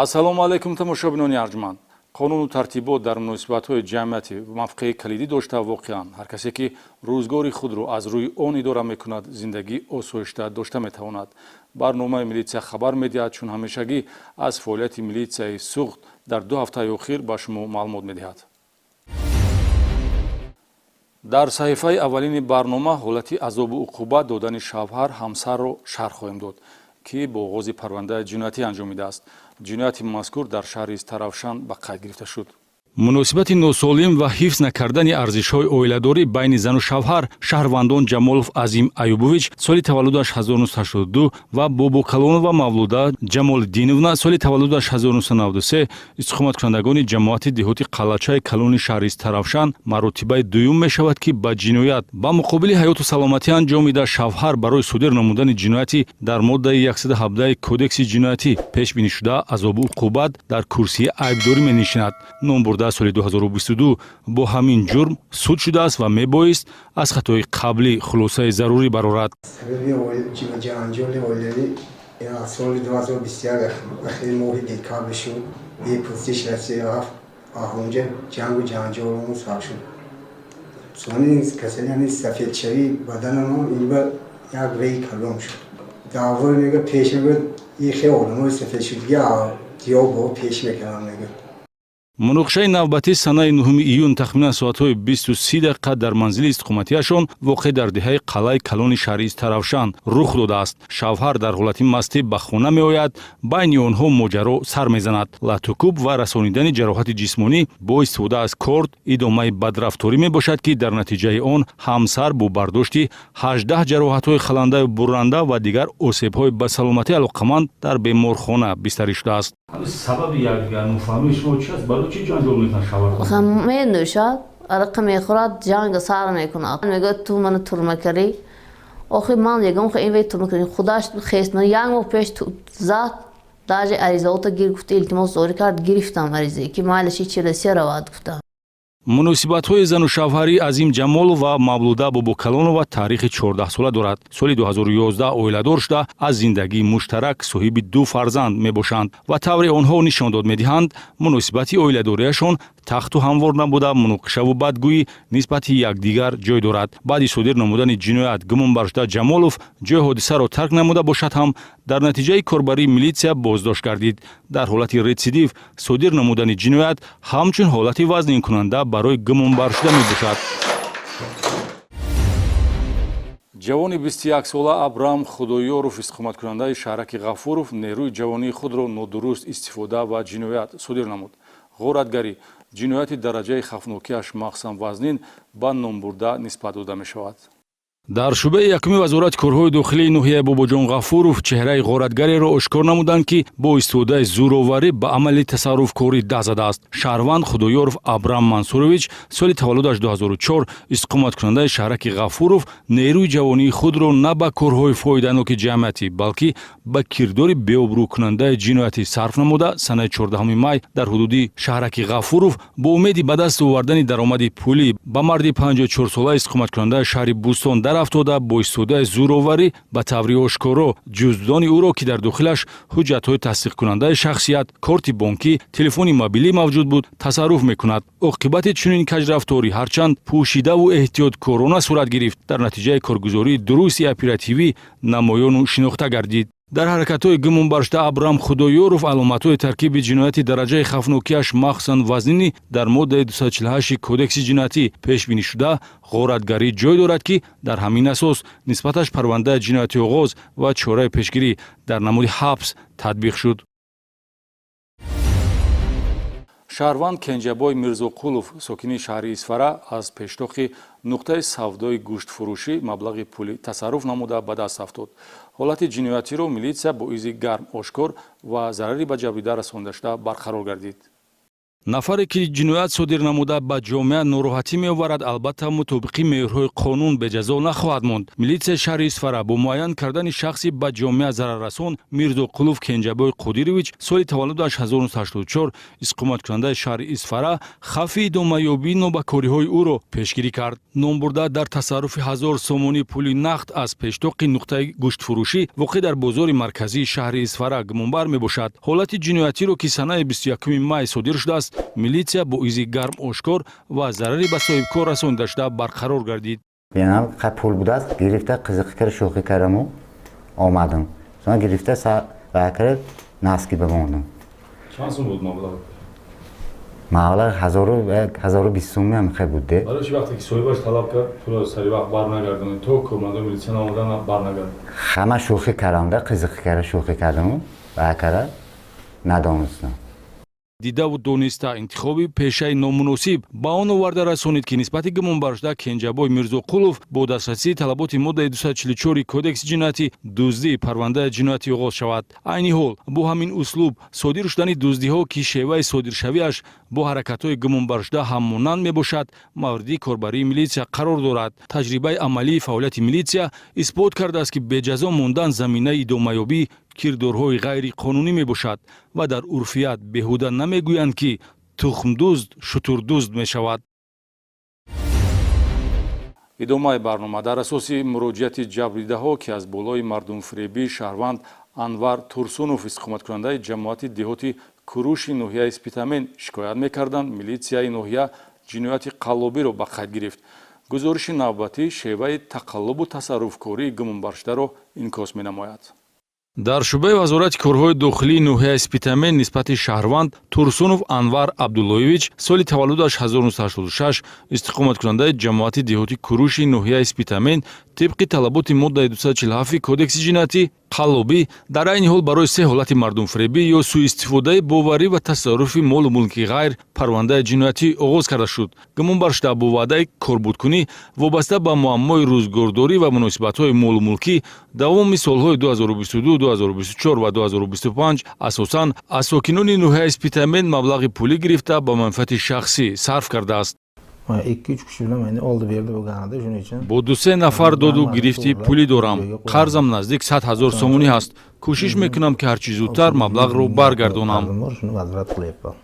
ассалому алайкум тамошобинони арҷманд. қонуну тартибот дар муносибатҳои ҷамъияти мавқеи калидӣ дошта воқеан ҳар касе ки рӯзгори худро аз рӯи он идора мекунад зиндагӣ осоишта дошта метавонад. барномаи милитсия хабар медиҳад чун ҳамешагӣ аз фаъолияти милитсияи суғд дар 2 ҳафтаи охир ба шумо маълумот медиҳад. дар саҳифаи аввалини барнома ҳолати азобу уқубат додани шавҳар ҳамсарро шарҳ хоҳем дод ки бо оғози парвандаи ҷиноятӣ анҷомидааст. ҷинояти мазкур дар шаҳри Таравшан ба қайд гирифта шуд. муносибати носолим ва ҳифз накардани арзишҳои оиладорӣ байни зану шавҳар шаҳрвандон Ҷамолов Азим Аюбович соли таваллудаш 1982 ва Бобокалонова Мавлуда Ҷамолиддиновна соли таваллудаш 1993 истиқоматкунандагони ҷамоати деҳоти Қалачаи калони шаҳри Таравшан маротибаи дуюм мешавад ки ба ҷиноят ба муқобили ҳаёту саломатӣ анҷомида шавҳар барои содир намудани ҷинояти дар моддаи 117 Кодекси ҷиноятӣ пешбинишуда азобу уқубат дар курсии айбдорӣ менишинад. ном бурда соли 2022 бо ҳамин ҷурм суд шудааст ва мебоист аз хатои қаблӣ хулосаи зарурӣ барорад. соли 2021 ахир моҳи декабр шуд бепурсиш расирафт аҳонҷа ҷангу ҷанҷолмон сар шуд. сони касани сафедшавӣ баданамон инба як веи калон шуд. даъво мега пеш мега и хеле одамои сафедшудагӣ диёб бо пеш мекардам мега. муноқишаи навбатӣ санаи 9 июн тахминан соатҳои 23 дақиқа дар манзили истиқоматиашон воқеъ дар деҳаи қалъаи калони шаҳри Таравшан рух додааст. шавҳар дар ҳолати мастӣ ба хона меояд, байни онҳо моҷаро сар мезанад. латукуб ва расонидани ҷароҳати ҷисмонӣ бо истифода аз корд идомаи бадрафторӣ мебошад ки дар натиҷаи он ҳамсар бо бардошти 18 ҷароҳатҳои халандаю бурранда ва дигар осебҳои ба саломатии алоқаманд дар беморхона бистарӣ шудааст. сабаби нофаҳмии шумо чи аст? Барои чӣ ҷанҷол мекунад шавҳар? менӯшад, арақа мехӯрад, ҷанга сар мекунад. мегӯяд ту ману турма карӣ. охир ман ягон ин вей турма карӣ. худаш хест ман як моҳ пеш зад даже аризаота гир гуфта илтимос зорӣ кард гирифтам аризае ки майлаши чиласи равад гуфтам. муносибатҳои зану шавҳари Азим Ҷамолов ва Мавлуда Бобокалонова таърихи 14-сола дорад. соли 2011 оиладор шуда аз зиндагии муштарак соҳиби 2 фарзанд мебошанд ва тавре онҳо нишондод медиҳанд муносибати оиладориашон тахту ҳамвор набуда муноқишаву бадгӯӣ нисбати якдигар ҷой дорад. баъди содир намудани ҷиноят гумонбаршуда Ҷамолов ҷои ҳодисаро тарк намуда бошад ҳам дар натиҷаи корбарии милитсия боздошт гардид. дар ҳолати рецидив содир намудани ҷиноят ҳамчун ҳолати вазнинкунанда барои гумонбаршуда мебошад. ҷавони 21 сола Абрам Худоёров истиқоматкунандаи шаҳраки Ғафуров нерӯи ҷавонии худро нодуруст истифода ва ҷиноят содир намуд. ғоратгарӣ ҷинояти дараҷаи хавфнокиаш махсусан вазнин ба номбурда нисбат дода мешавад. дар шӯъбаи якуми вазорати корҳои дохилии ноҳияи Бобоҷон Ғафуров чеҳраи ғоратгареро ошкор намуданд ки бо истифодаи зӯроварӣ ба амали тасарруфкорӣ даст задааст. шаҳрванд Худоёров Абрам Мансурович соли таваллудаш 2004 истиқоматкунандаи шаҳраки Ғафуров нерӯи ҷавонии худро на ба корҳои фоиданоки ҷамъиятӣ балки ба кирдори беобрӯкунандаи ҷиноятӣ сарф намуда санаи 14 май дар ҳудуди шаҳраки Ғафуров бо умеди ба даст овардани даромади пулӣ ба марди 54-сола истиқоматкунандаи шаҳри Бӯстон дарафтода бо истифодаи зӯроварӣ ба таври ошкоро ҷуздони ӯро ки дар дохилаш ҳуҷҷатҳои тасдиқкунандаи шахсият, корти бонкӣ, телефони мобилӣ мавҷуд буд, тасарруф мекунад. оқибати чунин каҷрафторӣ ҳарчанд пӯшидаву эҳтиёткорона сурат гирифт, дар натиҷаи коргузории дурусти оперативӣ намоёну шинохта гардид. дар ҳаракатҳои гумонбаршуда Абрам Худоёров аломатҳои таркиби ҷинояти дараҷаи хавфнокиаш махсусан вазнинӣ дар моддаи 248 Кодекси ҷиноятӣ пешбинишуда ғоратгарӣ ҷой дорад ки дар ҳамин асос нисбаташ парвандаи ҷинояти оғоз ва чораи пешгирӣ дар намуди ҳабс татбиқ шуд. шаҳрванд Кенҷабой Мирзоқулов сокини шаҳри Исфара аз пештоқи нуқтаи савдои гӯштфурӯшӣ маблағи пулӣ тасарруф намуда ба даст афтод. ҳолати ҷиноятиро милитсия бо изи гарм ошкор ва зарари ба ҷабрида расонида шуда барқарор гардид. нафаре ки ҷиноят содир намуда ба ҷомеа нороҳатӣ меоварад албатта мутобиқи меъёрҳои қонун беҷазо нахоҳад монд. Милитсияи шаҳри Исфара бо муайян кардани шахси ба ҷомеа зараррасон Мирзоқулов Кенҷабой Қодирович соли таваллудаш 1984 иқоматкунандаи шаҳри Исфара хавфи идомаёбии нобакориҳои ӯро пешгирӣ кард. Ном бурда дар тасарруфи 1000 сомонӣ пули нақд аз пештоқи нуқтаи гӯштфурӯшӣ воқеъ дар бозори марказии шаҳри Исфара гумонбар мебошад. ҳолати ҷиноятиро ки санаи 21 май содир шудааст, милитсия бо изи гарм ошкор ва зарари ба соҳибкор расонида шуда барқарор гардид. Бинам қа пул будааст гирифта қизиқӣ кара шӯхӣ караму омадам. Сона гирифта вакара наски бимондам. چند سوم بود مبلغ؟ مبلغ 1020 سومی هم خیلی بود ده. برای چی وقتی که صاحبش طلب کرد پول سری وقت برنگردونی تو کمانده میلیسیا آمدن برنگرد؟ همه شوخی کردم ده قزقی کرده شوخی کردم و کرده ندانستم. дидаву дониста интихоби пешаи номуносиб ба он оварда расонид ки нисбати гумонбаршуда Кенҷабой Мирзоқулов бо дастрасии талаботи моддаи 244 кодекси ҷиноятӣ дуздии парвандаи ҷиноятӣ оғоз шавад. Айни ҳол бо ҳамин услуб содир шудани дуздиҳо ки шеваи содиршавиаш бо ҳаракатҳои гумонбаршуда ҳаммонанд мебошад, мавриди корбарии милитсия қарор дорад. Таҷрибаи амалии фаъолияти милитсия исбот кардааст ки беҷазо мондан заминаи идомаёбӣ кирдорҳои ғайриқонунӣ мебошад ва дар урфият беҳуда намегӯянд ки тухмдузд шутурдузд мешавад. идомаи барнома дар асоси муроҷиати ҷабрдидаҳо ки аз болои мардумфиребии шаҳрванд Анвар Турсунов иstiqomatkунандаи ҷамоати деҳоти Куруши ноҳияи Спитамен шикоят мекарданд, милитсияи ноҳия ҷинояти қаллобиро ба қайд гирифт. гузориши навбатӣ шеваи тақаллубу тасарруфкории гумонбаршударо инкос менамояд. дар шӯъбаи вазорати корҳои дохилии ноҳияи Спитамен нисбати шаҳрванд Турсунов Анвар Абдуллоевич соли таваллудаш 1986 иstiqomatkунандаи ҷамоати деҳоти Куруши ноҳияи Спитамен тибқи талаботи моддаи 247 кодекси ҷиноятӣ қаллобӣ дар айни ҳол барои се ҳолати мардумфиребӣ ё сӯистифодаи боварӣ ва тасарруфи молу мулки ғайр парвандаи ҷиноятӣ оғоз карда шуд. гумонбаршуда бо ваъдаи корбудкунӣ вобаста ба муаммои рӯзгордорӣ ва муносибатҳои молу мулкӣ давоми солҳои 2022, 2024 ва 2025 асосан аз сокинони ноҳияи Спитамен маблағи пулӣ гирифта ба манфиати шахсӣ сарф кардааст. 2-3 kishi bilan meni oldi berdi bo'lganida shuning uchun бо 2-3 нафар доду гирифтӣ пулӣ дорам. қарзам наздик 100 000 сомонӣ ҳаст. кӯшиш мекунам ки ҳарчи зудтар маблағро баргардонам. shuni vazirat qilyapman.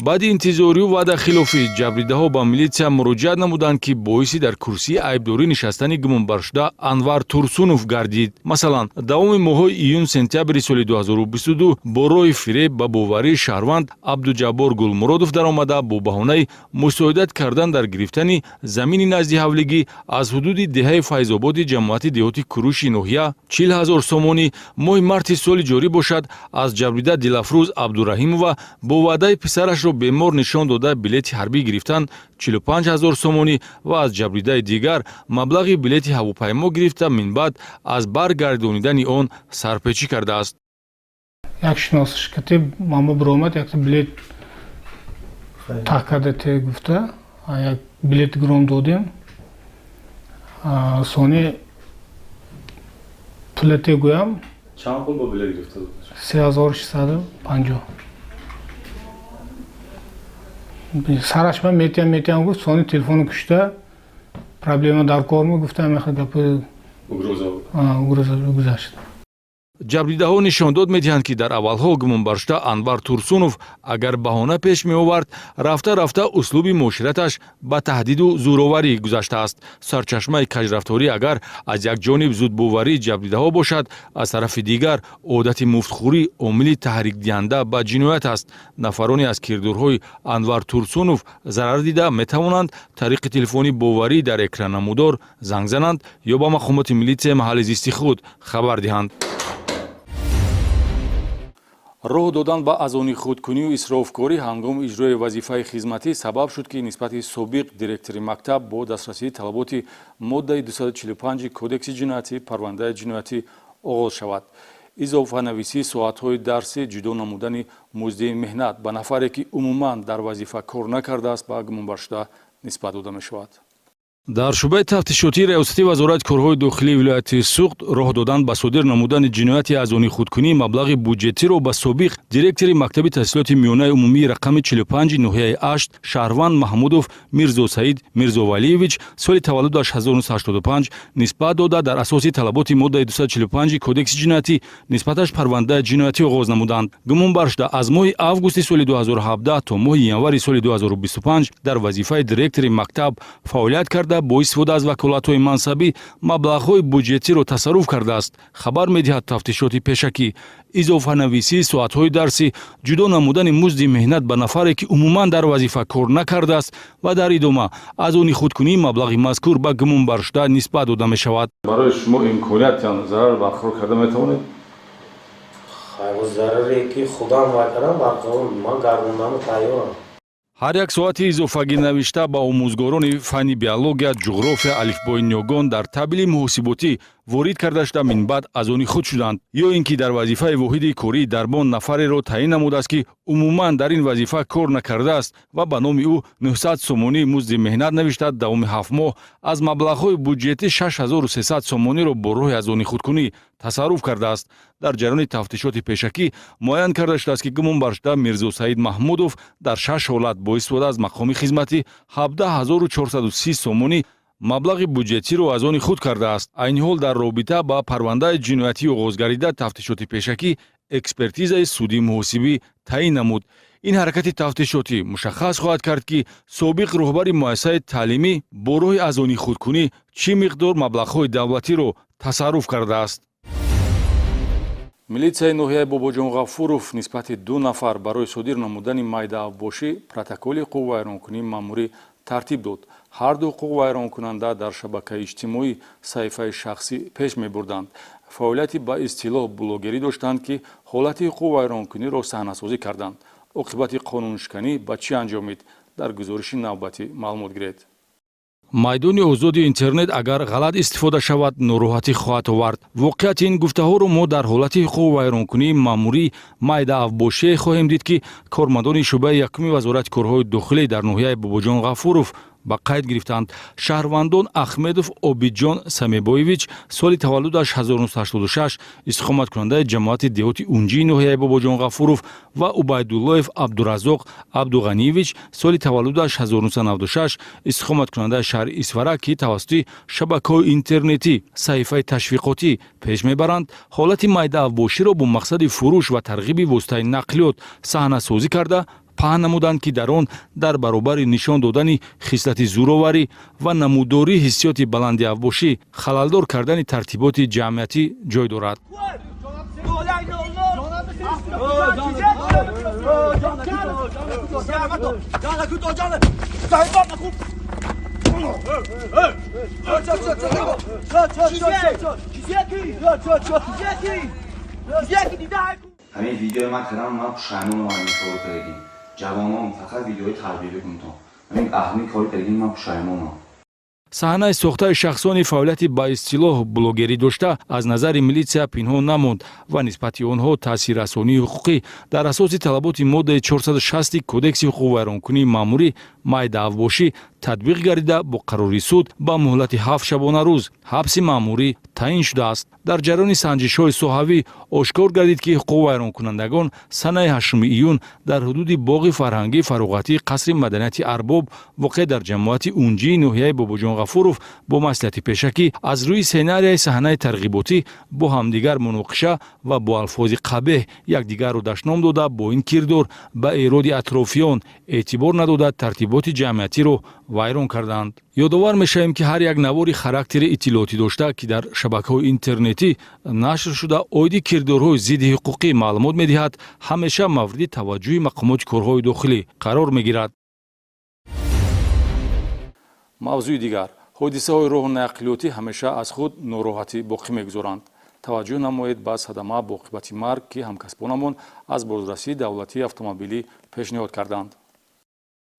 баъди интизорию ваъдахилофӣ ҷабридаҳо ба милитсия муроҷиат намуданд ки боиси дар курсии айбдорӣ нишастани гумонбаршуда Анвар Турсунов гардид. масалан давоми моҳҳои июн-сентябри соли 2022 бо роҳи фиреб ба боварии шаҳрванд Абдуҷаббор Гулмуродов даромада бо баҳонаи мусоидат кардан дар гирифтани замини назди ҳавлигӣ аз ҳудуди деҳаи Файзободи ҷамоати деҳоти Куруши ноҳия 40 000 сомонӣ моҳи марти соли ҷорӣ бошад аз ҷабрида Дилафрӯз Абдураҳимова бо ваъдаи писарашро бемор нишон дода билети ҳарбӣ гирифтан 45 000 сомонӣ ва аз ҷабридаи дигар маблағи билети ҳавопаймо гирифта минбаъд аз баргардонидани он сарпечӣ кардааст. як шиноси ширкати мамо биромад якта билет такада те гуфта як билет гиром додем сони пула те гӯям چند پول با بلیت گرفته بود؟ 3650 сараш ман метиям гуфт сони телефону кушта проблема дар кормо гуфтам яха гапи угроза гузашт. ҷабридаҳо нишондод медиҳанд ки дар аввалҳо гумонбаршуда Анвар Турсунов агар баҳона пеш меовард рафта рафта услуби муошираташ ба таҳдиду зӯроварӣ гузаштааст. сарчашмаи каҷрафторӣ агар аз якҷониб зудбоварии ҷабридаҳо бошад, аз тарафи дигар одати муфтхӯрӣ омили таҳрикдиҳанда ба ҷиноят аст. нафароне аз кирдорҳои Анвар Турсунов зарар дида метавонанд тариқи телефони боварӣ дар экраннамудор занг зананд ё ба мақомоти милитсияи маҳалли зисти худ хабар диҳанд. роҳ додан ба азони худкунию исрофкорӣ ҳангоми иҷрои вазифаи хизматӣ сабаб шуд ки нисбати собиқ директори мактаб бо дастрасии талаботи моддаи 245 кодекси ҷиноятӣ парвандаи ҷиноятӣ оғоз шавад. изофанависӣ соатҳои дарсӣ ҷудо намудани муздии меҳнат ба нафаре ки умуман дар вазифа кор накардааст ба гумонбаршуда нисбат дода мешавад. дар шӯъбаи тафтишотии риёсатии вазорати корҳои дохилии вилояти суғд роҳ доданд ба содир намудани ҷинояти аз они худкунии маблағи буҷетиро ба собиқ директори мактаби таҳсилоти миёнаи умумии рақами 45 ноҳияи Ашт Шаҳрванд Маҳмудов Мирзо Саид Мирзовалиевич соли таваллудаш 1985 нисбат дода дар асоси талаботи моддаи 245 кодекси ҷиноятӣ нисбаташ парвандаи ҷиноятӣ оғоз намуданд. гумон бар шуда аз моҳи августи соли 2017 то моҳи январи соли 2025 дар вазифаи директори мактаб фаъолият карда бо истифода аз ваколатҳои мансабӣ маблағҳои буҷетиро тасарруф кардааст. хабар медиҳад тафтишоти пешакӣ изофанависии соатҳои дарсӣ ҷудо намудани музди меҳнат ба нафаре ки умуман дар вазифа кор накардааст ва дар идома аз они худкунии маблағи мазкур ба гумонбаршуда нисбат дода мешавад. барои шумо имконият ё зарар барқарор карда метавонед? хайр зараре ки худам вакарам барқарор ман гардондану тайёрам. ҳар як соати изофагӣ навишта ба омӯзгорони фанни биология, ҷуғрофия, алифбои нёгон дар таблиғи муҳосиботӣ ворид карда шуда минбаъд аз они худ шуданд ё ин ки дар вазифаи воҳиди кории дармон нафареро таъин намудааст ки умуман дар ин вазифа кор накардааст ва ба номи ӯ 900 сомонӣ музди меҳнат навишта давоми 7 моҳ аз маблағҳои буҷетӣ 6300 сомониро бо роҳи аз они худкунӣ тасарруф кардааст. дар ҷараёни тафтишоти пешакӣ муайян карда шудааст ки гумонбаршуда Мирзо Саид Маҳмудов дар 6 ҳолат бо истифода аз мақоми хизматӣ 17430 сомонӣ маблағи буҷетиро аз они худ кардааст. айни ҳол дар робита ба парвандаи ҷиноятӣ оғоз гардида тафтишоти пешакӣ экспертизаи судии муҳосибӣ таъин намуд. ин ҳаракати тафтишотӣ мушаххас хоҳад кард ки собиқ роҳбари муассисаи таълимӣ бо роҳи аз они худкунӣ чӣ миқдор маблағҳои давлатиро тасарруф кардааст. милитсияи ноҳияи Бобоҷон Ғафуров нисбати 2 нафар барои содир намудани майдаавбошӣ протоколи ҳуқуқвайронкунии маъмурӣ тартиб дод. ҳар ду ҳуқуқвайронкунанда дар шабакаи иҷтимоӣ саҳифаи шахсӣ пеш мебурданд. фаъолияти ба истилоҳ блогерӣ доштанд ки ҳолати ҳуқуқвайронкуниро саҳнасозӣ карданд. оқибати қонуншиканӣ ба чӣ анҷомид? дар гузориши навбатӣ маълумот гиред. майдони озоди интернет агар ғалат истифода шавад нороҳатӣ хоҳад овард. воқеияти ин гуфтаҳоро мо дар ҳолати ҳуқуқвайронкунии маъмурӣ майдаавбошие хоҳем дид ки кормандони шӯъбаи якуми вазорати корҳои дохилӣ дар ноҳияи Бобоҷон Ғафуров ба қайд гирифтанд. шаҳрвандон Ахмедов Обидҷон Самебоевич соли таваллудаш 1986 истиқоматкунандаи ҷамоати деҳоти унҷии ноҳияи Бобоҷон Ғафуров ва Убайдуллоев Абдуразоқ Абдуғаниевич соли таваллудаш 1996 истиқоматкунандаи шаҳри Исфара ки тавассути шабакаҳои интернетӣ саҳифаи ташвиқотӣ пеш мебаранд ҳолати майдаавбоширо бо мақсади фурӯш ва тарғиби воситаи нақлиёт саҳнасозӣ карда паҳн намуданд ки дар он дар баробари нишон додани хислати зӯроварӣ ва намудории ҳиссиёти баландиавбошӣ халалдор кардани тартиботи ҷамъиятӣ ҷой дорад. ҳамин видеои ман кардам ман пушаймонам ҳамин кори кардагим ҷавонон фақат видеои тарбиявӣ кунтон ҳамин аҳми кори кардагим ман пушаймонам. саҳнаи сохтаи шахсони фаъолияти ба истилоҳ блогерӣ дошта аз назари милитсия пинҳон намонд ва нисбати онҳо таъсиррасонии ҳуқуқӣ дар асоси талаботи моддаи 460 кодекси ҳуқуқвайронкунии маъмурӣ майдаавбошӣ татбиқ гардида бо қарори суд ба муҳлати 7 шабона рӯз ҳабси маъмурӣ таъин шудааст. дар ҷараёни санҷишҳои соҳавӣ ошкор гардид ки ҳуқуқвайронкунандагон санаи 8 июн дар ҳудуди боғи фарҳангии фароғатии қасри маданияти Арбоб воқеъ дар ҷамоати унҷии ноҳияи Бобоҷон Ғафуров бо маслиҳати пешакӣ аз рӯи сценарияи саҳнаи тарғиботӣ бо ҳамдигар муноқиша ва бо алфози қабеҳ якдигарро дашном дода бо ин кирдор ба эроди атрофиён эътибор надода тартиботи ҷамъиятиро вайрон карданд. ёдовар мешавем ки ҳар як навори характери иттилоотӣ дошта ки дар шабакаҳои интернетӣ нашр шуда оиди кирдорҳои зидди ҳуқуқӣ маълумот медиҳад ҳамеша мавриди таваҷҷӯҳи мақомоти корҳои дохилӣ қарор мегирад. мавзӯи дигар ҳодисаҳои роҳу нақлиётӣ ҳамеша аз худ нороҳатӣ боқӣ мегузоранд. таваҷҷӯҳ намоед ба садама бо оқибати марг ки ҳамкасбонамон аз бозрасии давлатии автомобилӣ пешниҳод карданд.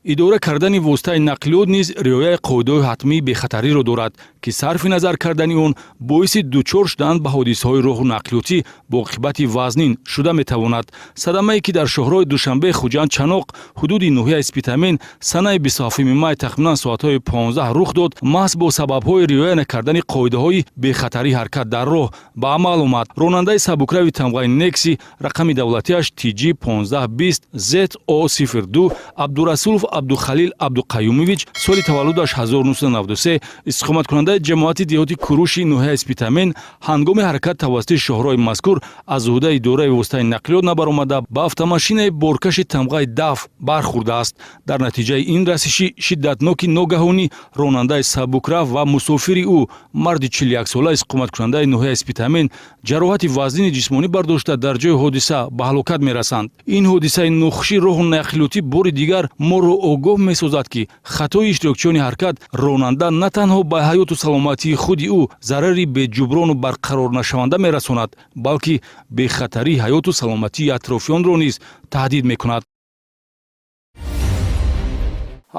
идора кардани воситаи нақлиёт низ риояи қоидаҳои ҳатмии бехатариро дорад ки сарфи назар кардани он боиси дучор шудан ба ҳодисаҳои роҳу нақлиётӣ бо оқибати вазнин шуда метавонад. садамае ки дар шоҳрои душанбеи хуҷанд чаноқ ҳудуди ноҳияи спитамен санаи 27 май тахминан соатҳои 15 рух дод маҳз бо сабабҳои риоя накардани қоидаҳои бехатарии ҳаракат дар роҳ ба амал омад. ронандаи сабукрави тамғаи некси рақами давлатиаш TG 1520 ZO02 абдурасулов абдухалил абдуқаюмович соли таваллудаш 1993 истиқоматкунандаи ҷамоати деҳоти куруши ноҳияи спитамен ҳангоми ҳаракат тавассути шоҳрои мазкур аз уҳдаи идораи воситаи нақлиёт набаромада ба автомошинаи боркаши тамғаи даф бархӯрдааст. дар натиҷаи ин расиши шиддатноки ногаҳонӣ ронандаи сабукрав ва мусофири ӯ марди 41 сола истиқоматкунандаи ноҳияи спитамен ҷароҳати вазнини ҷисмонӣ бардошта дар ҷои ҳодиса ба ҳалокат мерасанд. ин ҳодисаи нохуши роҳу нақлиётӣ бори дигар моро огоҳ месозад ки хатои иштирокчиёни ҳаракат ронанда на танҳо ба ҳаёту саломатии худи ӯ зарари беҷуброну барқарорнашаванда мерасонад, балки бехатарии ҳаёту саломатии атрофиёнро низ таҳдид мекунад.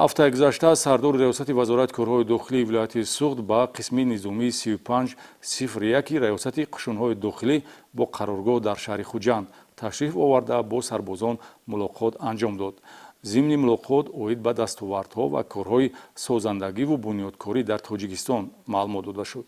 ҳафтаи гузашта сардори раёсати вазорати корҳои дохилии вилояти суғд ба қисми низомии 3501 раёсати қушунҳои дохилӣ бо қароргоҳ дар шаҳри хуҷанд ташриф оварда бо сарбозон мулоқот анҷом дод. зимни мулоқот оид ба дастовардҳо ва корҳои созандагиву бунёдкорӣ дар Тоҷикистон маълумот дода шуд.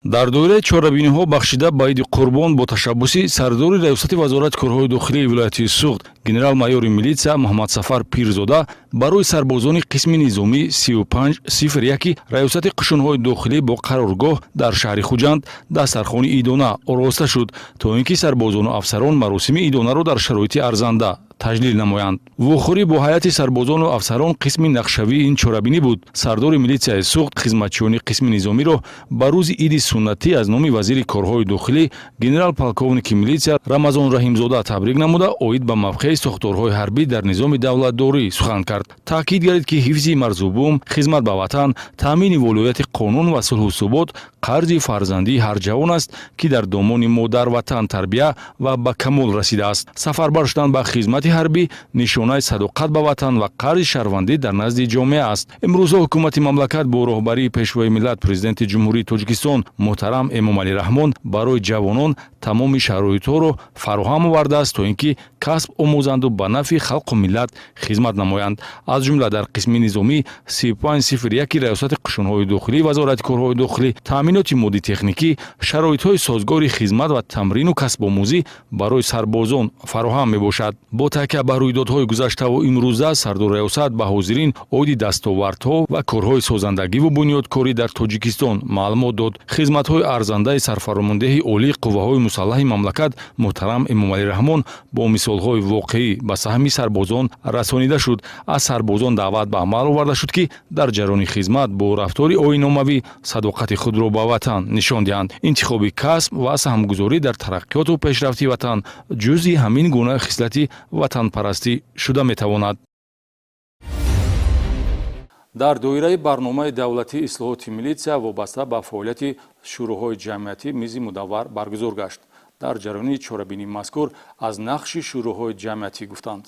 дар доираи чорабиниҳо бахшида ба иди қурбон бо ташаббуси сардори раёсати вазорати корҳои дохилии вилояти суғд генерал-майёри милитсия Муҳаммадсафар Пирзода барои сарбозони қисми низомии 3501 раёсати қушунҳои дохилӣ бо қароргоҳ дар шаҳри Хуҷанд дастархони идона ороста шуд, то ин ки сарбозону афсарон маросими идонаро дар шароити арзанда таҷлил намоянд. вохӯрӣ бо ҳайати сарбозону афсарон қисми нақшавии ин чорабинӣ буд. сардори милитсияи суғд хизматчиёни қисми низомиро ба рӯзи иди суннатӣ аз номи вазири корҳои дохилӣ генерал-полковники милитсия Рамазон Раҳимзода табрик намуда оид ба мавқеи сохторҳои ҳарбӣ дар низоми давлатдорӣ сухан кард. таъкид гардид ки ҳифзи марзубум, хизмат ба ватан, таъмини волояти қонун ва сулҳу субот қарзи фарзандии ҳар ҷавон аст ки дар домони модар ватан тарбия ва ба камол расидааст. сафарбар шудан ба хизмати ҳарбӣ нишонаи садоқат ба ватан ва қарзи шаҳрвандӣ дар назди ҷомеа аст. имрӯза ҳукумати мамлакат бо роҳбарии пешвои миллат президенти ҷумҳурии Тоҷикистон муҳтарам Эмомалӣ Раҳмон барои ҷавонон тамоми шароитҳоро фароҳам овардааст, то ин ки касб омӯзанду ба нафъи халқу миллат хизмат намоянд. аз ҷумла дар қисми низомии 3501 раёсати қушунҳои дохилӣ вазорати корҳои дохилӣ таъминоти моддӣ техникӣ, шароитҳои созгори хизмат ва тамрину касбомӯзӣ барои сарбозон фароҳам мебошад. бо такя ба рӯйдодҳои гузаштаву имрӯза сардори раёсат ба ҳозирин оиди дастовардҳо ва корҳои созандагиву бунёдкорӣ дар Тоҷикистон маълумот дод. хизматҳои арзандаи сарфармондеҳи олии қувваҳои мусаллаҳи мамлакат муҳтарам Эмомалӣ Раҳмон бо мисолҳои воқеӣ ба саҳми сарбозон расонида шуд. аз сарбозон даъват ба амал оварда шуд ки дар ҷараёни хизмат бо рафтори оиномавӣ садоқати худро ба ватан нишон диҳанд. интихоби касб ва саҳмгузорӣ дар тараққиёту пешрафти ватан ҷузъи ҳамин гуна хислати ватанпарастӣ шуда метавонад. дар доираи барномаи давлатии ислоҳоти милитсия вобаста ба фаъолияти шӯроҳои ҷамъиятӣ мизи мудаввар баргузор гашт. дар ҷараёни чорабинии мазкур аз нақши шӯроҳои ҷамъиятӣ гуфтанд.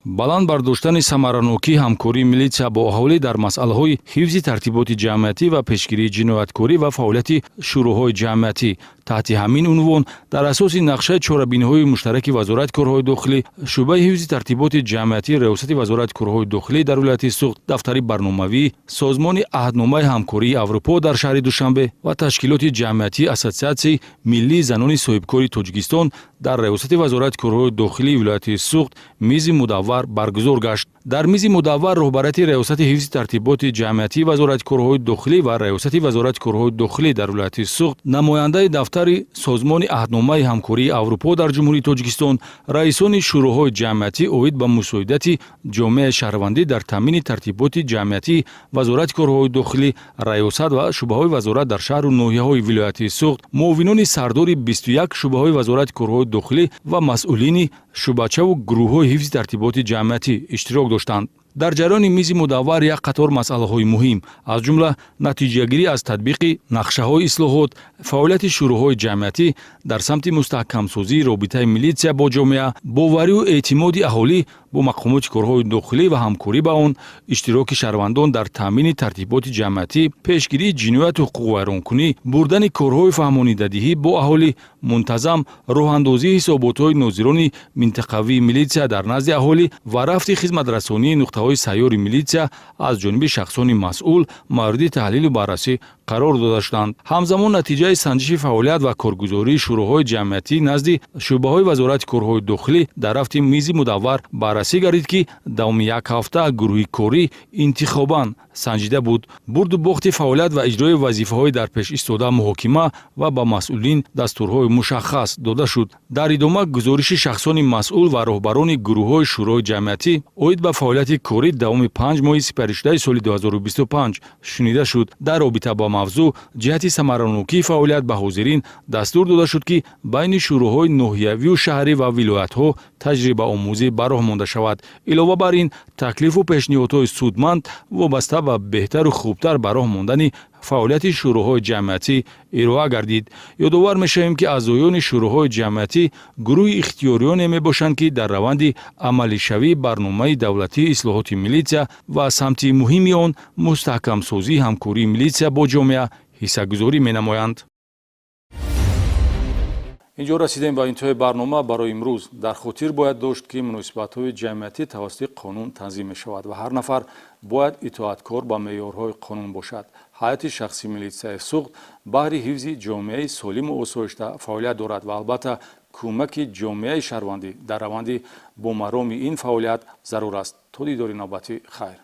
баланд бардоштани самаранокии ҳамкории милитсия бо аҳолӣ дар масъалаҳои ҳифзи тартиботи ҷамъиятӣ ва пешгирии ҷинояткорӣ ва фаъолияти шӯроҳои ҷамъиятӣ таҳти ҳамин унвон дар асоси нақшаи чорабиниҳои муштараки вазорати корҳои дохилӣ шӯъбаи ҳифзи тартиботи ҷамъиятӣ раёсати вазорати корҳои дохилӣ дар вилояти суғд дафтари барномавӣ созмони аҳдномаи ҳамкории аврупо дар шаҳри душанбе ва ташкилоти ҷамъиятии ассотсиатсияи миллии занони соҳибкори Тоҷикистон дар раёсати вазорати корҳои дохилии вилояти суғд мизи мудаввар баргузор гашт. дар мизи мудаввар роҳбарияти раёсати ҳифзи тартиботи ҷамъиятии вазорати корҳои дохилӣ ва раёсати вазорати корҳои дохилӣ дар вилояти суғд намояндаи дафтари созмони аҳдномаи ҳамкории аврупо дар ҷумҳурии Тоҷикистон раисони шӯроҳои ҷамъиятӣ оид ба мусоидати ҷомеаи шаҳрвандӣ дар таъмини тартиботи ҷамъиятии вазорати корҳои дохилӣ раёсат ва шӯъбаҳои вазорат дар шаҳру ноҳияҳои вилояти суғд муовинони сардори 21 шӯъбаҳои вазорати корҳои дохилӣ ва масъулини шӯъбачаву гурӯҳҳои ҳифзи тартиботи ҷамъиятӣ иштирок доштанд. дар ҷараёни мизи мудаввар як қатор масъалаҳои муҳим аз ҷумла натиҷагирӣ аз татбиқи нақшаҳои ислоҳот, фаъолияти шӯроҳои ҷамъиятӣ дар самти мустаҳкамсозии робитаи милитсия бо ҷомеа, боварию эътимоди аҳолӣ бо мақомоти корҳои дохилӣ ва ҳамкорӣ ба он, иштироки шаҳрвандон дар таъмини тартиботи ҷамъиятӣ, пешгирии ҷинояту ҳуқуқвайронкунӣ, бурдани корҳои фаҳмонидадиҳӣ бо аҳолӣ, мунтазам роҳандозии ҳисоботҳои нозирони минтақавии милитсия дар назди аҳолӣ ва рафти хизматрасонии нуқтаҳои сайёри милитсия аз ҷониби шахсони масъул мавриди таҳлилу баррасӣ қарор дода шуданд. ҳамзамон натиҷаи санҷиши фаъолият ва коргузории шӯроҳои ҷамъиятӣ назди шӯъбаҳои вазорати корҳои дохилӣ дар рафти мизи мудаввар баррасӣ гардид, ки давоми як ҳафта гурӯҳи корӣ интихобан санҷида буд. бурду бохти фаъолият ва иҷрои вазифаҳои дар пеш истода муҳокима ва ба масъулин дастурҳои мушаххас дода шуд. дар идома гузориши шахсони масъул ва роҳбарони гурӯҳҳои шӯрои ҷамъиятӣ оид ба фаъолияти корӣ давоми 5 моҳи сипаришудаи соли 2025 шунида шуд. дар робита ба мавзӯъ ҷиҳати самаранокии фаъолият ба ҳозирин дастур дода шуд, ки байни шӯроҳои ноҳиявию шаҳрӣ ва вилоятҳо таҷрибаомӯзӣ ба роҳ монда шавад. илова бар ин, таклифу пешниҳодҳои судманд вобаста ба беҳтару хубтар ба роҳ мондани фаъолияти шӯроҳои ҷамъиятӣ ироа гардид. ёдовар мешавем, ки аъзоёни шӯроҳои ҷамъиятӣ гурӯҳи ихтиёриёне мебошанд, ки дар раванди амалишавии барномаи давлатии ислоҳоти милитсия ва самти муҳими он мустаҳкамсозии ҳамкории милитсия бо ҷомеа ҳиссагузорӣ менамоянд. инҷо расидем ба интиҳои барнома барои имрӯз. дар хотир бояд дошт, ки муносибатҳои ҷамъиятӣ тавассути қонун танзим мешавад ва ҳар нафар бояд итоаткор ба меъёрҳои қонун бошад. ҳайати шахси милитсияи суғд баҳри ҳифзи ҷомеаи солиму осоишта фаъолият дорад ва албатта кӯмаки ҷомеаи шаҳрвандӣ дар раванди бомароми ин фаъолият зарур аст. то дидори навбати хайр.